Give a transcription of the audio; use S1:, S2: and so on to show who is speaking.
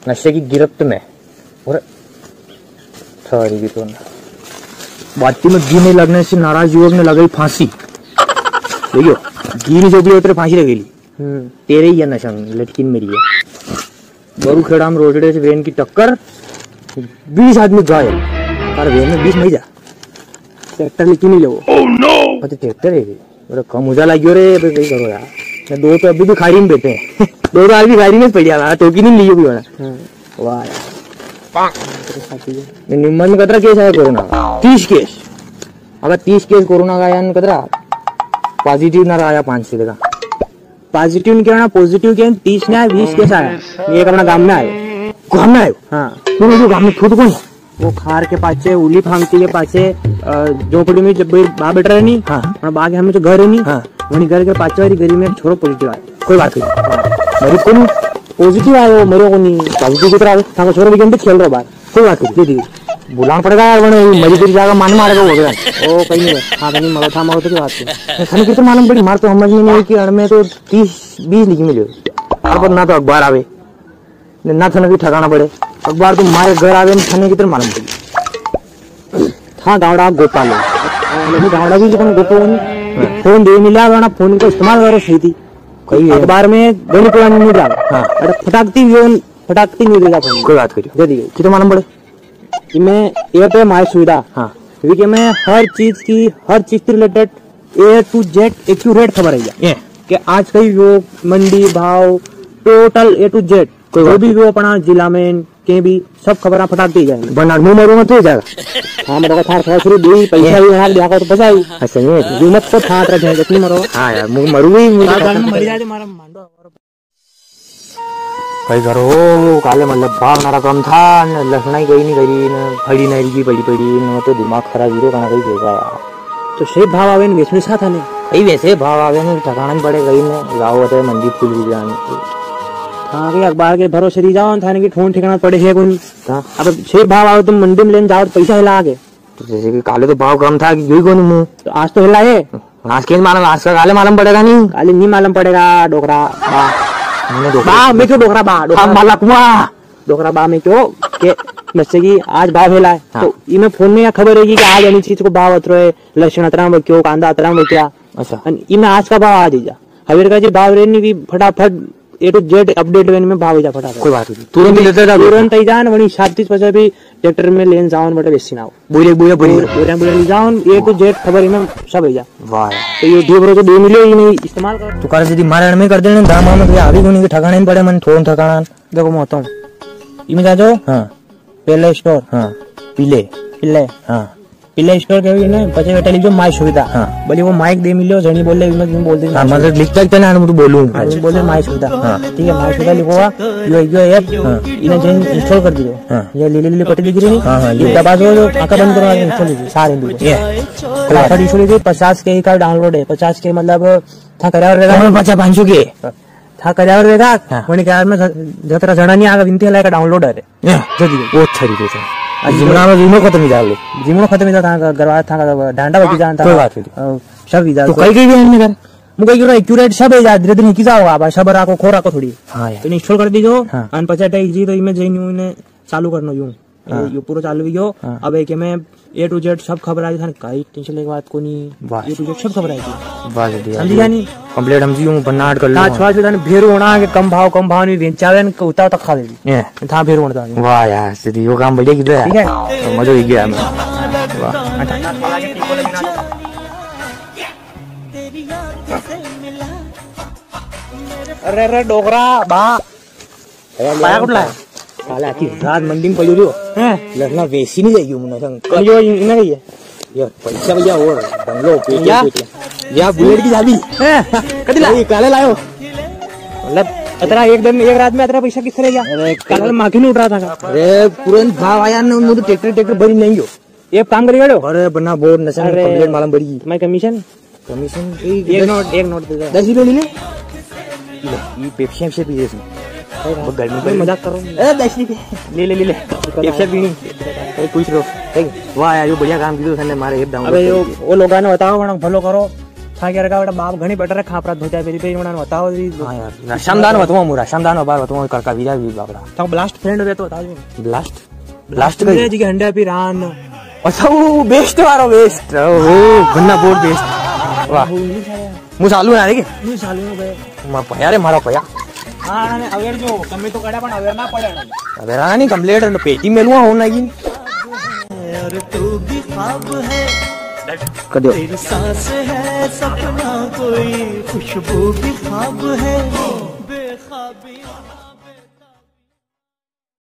S1: नशे की गिरफ्त में और सारी भी तो ना बाती में घी नहीं लगने से नाराज युवक ने लगाई फांसी। देखियो घी नहीं जो भी उतरे फांसी लगेली। तेरे ही है नशा लटकी मेरी है। बरू खेड़ा में रोजड़े से वेन की टक्कर 20 आदमी घायल। अरे वेन में 20 नहीं जा ट्रैक्टर लेके नहीं ले वो। oh, ट्रैक्टर है मेरा कम मुझा लगी रे कहीं करो यार। मैं दो तो अभी भी खारी में बैठे हैं। दो तो आज भी खारी में पड़ गया तो की नहीं ली भी होना। वाह निम्न में कतरा केस है कोरोना का 30 केस। अगर 30 केस कोरोना का यान कतरा पॉजिटिव ना आया 5 से का पॉजिटिव क्या ना पॉजिटिव क्या 30 ने 20 केस आया। ये अपना गांव में आए गांव में आयो। हाँ जो गांव में खुद कौन वो खार के पाचे उली फांगती के पाचे झोपड़ी में जब बा बैठ रहे नहीं। हाँ बाग हमें जो घर है नहीं। हाँ वही घर के पाचे वाली गली में छोरो पॉजिटिव आया। कोई बात नहीं मेरे को पॉजिटिव आयो मेरे को नहीं पॉजिटिव की तरह था छोरो भी गेम खेल रहा बाहर। कोई बात नहीं दीदी बुलाना पड़ेगा यार मरी तेरी जाकर मान मारेगा वो ओ कहीं नहीं। हाँ कहीं मरो था मरो तो क्या बात है कितना मालूम पड़ी मार तो समझ में नहीं कि अड़मे तो 30-20 लिखी मिले पर ना तो अखबार आवे ना थाने की ठगाना पड़े अखबार तो मारे घर आवे थाने की तरह मालूम पड़ी था गावड़ा गोपाल गावड़ा भी गोपाल फोन दे मिला वरना फोन का इस्तेमाल करो सही थी कई अखबार में गली पुरानी नहीं डाला। फटाकती नहीं देगा फोन। कोई बात करियो दे दी कितना मालूम पड़े मैं ये पे माय सुविधा। हाँ क्योंकि मैं हर चीज की related A to Z accurate खबर है कि आज कई वो मंडी भाव टोटल A to Z कोई भी वो अपना जिला में के भी सब खबर फटाक दी जाएंगे बना मुंह मरूंगा तो जाएगा। हाँ मेरे को था शुरू दे पैसा भी हाथ दिया तो बचाई ऐसे नहीं जो मत को था रखे जितनी मरो। हाँ यार मुंह मरूंगी मर जाए मारा मांडो कई करो काले मतलब भाव नारा कम था लखना ही गई नहीं करी फड़ी नहीं की पड़ी न तो दिमाग खराब हीरो खाना कहीं भेजा यार तो सही भाव आवे वेश में साथ आने कई वैसे भाव आवे न ठकाना ही पड़े गई ने गाँव होते मंदिर फूल भी जाने। हाँ कि अखबार के भरोसे दी जाओ थाने की ठोन ठिकाना पड़े है कोई। अब सही भाव आओ तुम मंडी में लेने जाओ पैसा हिला आगे तो जैसे कि काले तो भाव कम था यही कौन मुँह तो आज तो हिला है आज के मालूम आज का काले मालूम पड़ेगा नहीं काले नहीं मालूम पड़ेगा डोकरा बा में क्यों डोकरा बा माला कुआ डोकरा बा में क्यों के बच्चे की आज भाव हिला है। हाँ। तो इनमें फोन में खबर है कि आज यानी चीज को भाव अतरो है लहसुन अतरा में क्यों कांदा अतरा में क्या अच्छा इनमें आज का भाव आ दीजा हवेर का जी भाव रहने की फटाफट A to Z update when में भाव जा फटाफट। कोई बात नहीं तुरंत लेते जा तुरंत ही जान वही 37 भी ट्रैक्टर में लेन जाओ बटे बेसी ना बोले बोले जाओ A to Z खबर में सब है जा। वाह तो ये दो तो दे मिले ही नहीं इस्तेमाल कर तो कर सीधी मारे में कर देने दाम में तो आवी कोनी के ठकाने में पड़े मन थोन ठकाना देखो मोतो इमे जा जाओ। हां पहले स्टोर। हां पिले हां पिले स्टोर के भी ना बचे बेटा लिखो माय सुविधा। हाँ बोले वो माइक दे मिलो जनी बोल ले मैं बोल दे। हाँ मतलब लिखता ही ना मैं तो बोलूं बोले माय सुविधा। हाँ ठीक है माय सुविधा लिखोगा यो ऐप इन्हें जन इंस्टॉल कर दियो। हां ये लीले पट्टी दिख रही नहीं। हां ये दबा दो आंखा बंद करो इंस्टॉल कीजिए सारे ये क्लास इंस्टॉल कीजिए 50 के का डाउनलोड है 50 के मतलब था करा और रहेगा 500 के था करा और रहेगा वनी कार में जतरा जणा नहीं आगा विनती लायक डाउनलोड है जदी वो छरी दे जिमना में जिमो खत्म ही जाले जिमो खत्म ही था गरवा था डांडा बकी जानता कोई बात नहीं सब ही जा तो कई भी अन्य कर मुझे क्यों एक्यूरेट सब है जा धीरे धीरे की जाओ आप सब राको खोरा को थोड़ी। हां तो इंस्टॉल कर दीजो अन 50 जी तो इमेज जई ने चालू करनो यूं ये पूरा चालू हो गयो। अब एक में A to Z सब खबर आई था कई टेंशन लेके बात कोनी A to Z सब खबर आई थी वाह समझी यानी कंप्लीट हम जीऊ बनाट कर लो छवा जो थाने भेरू होना के कम भाव में बेचावे न उता तक खा दे था भेरू होना था। वाह यार सीधी वो काम बढ़िया किया ठीक है मजा ही गया मैं वाह अरे डोगरा बा पाया कुठला साला की रात मंडी में पड़ी रहो हैं लखना वैसी नहीं जाएगी मुन्ना संग कल यो इना गई है यार पैसा भैया और बंगलो पे या बुलेट की चाबी कदी लाई काले लायो मतलब अतरा एक रात में अतरा पैसा किससे ले गया। अरे कल माखी नहीं उठ रहा था अरे तुरंत भाव आया ना मुझे ट्रैक्टर भरी नहीं हो एक काम करिए अरे बना बोर्ड नशा कंप्लेंट मालूम पड़ी मैं कमीशन एक नोट दे 10 रुपए ले ये पेप्सी से पी गर्मी में मजाक करो 10 रुपए ले पेप्सी पीनी पूछ लो वाह यार बढ़िया काम किया मारे अबे वो लोग ने बताओ भलो करो
S2: था क्या रखा बेटा बाप घणी बटर खापरा धोता पेरी पेरी वणा बताओ
S1: हां यार शामदान होतो मुरा शामदान बार होतो करका वीरा भी बाबड़ा
S2: तो ब्लास्ट फ्रेंड रे तो बताओ
S1: ब्लास्ट
S2: गई जी के हंडा पी रान
S1: अच्छा वो बेस्ट वाला बेस्ट ओ गन्ना बोर्ड बेस्ट वाह मु चालू ना रे के
S2: मु चालू ना बे
S1: मा पया रे मारा पया
S2: हां ने अवेर जो कमी तो कड़ा पण अवेर ना पड़े
S1: अवेर ना नहीं कंप्लीट पेटी मेलुआ हो ना की
S3: और तू भी ख्वाब है
S1: कदियो
S3: तेरी सांस है सपना कोई खुशबू भी ख्वाब है बेख्वाबी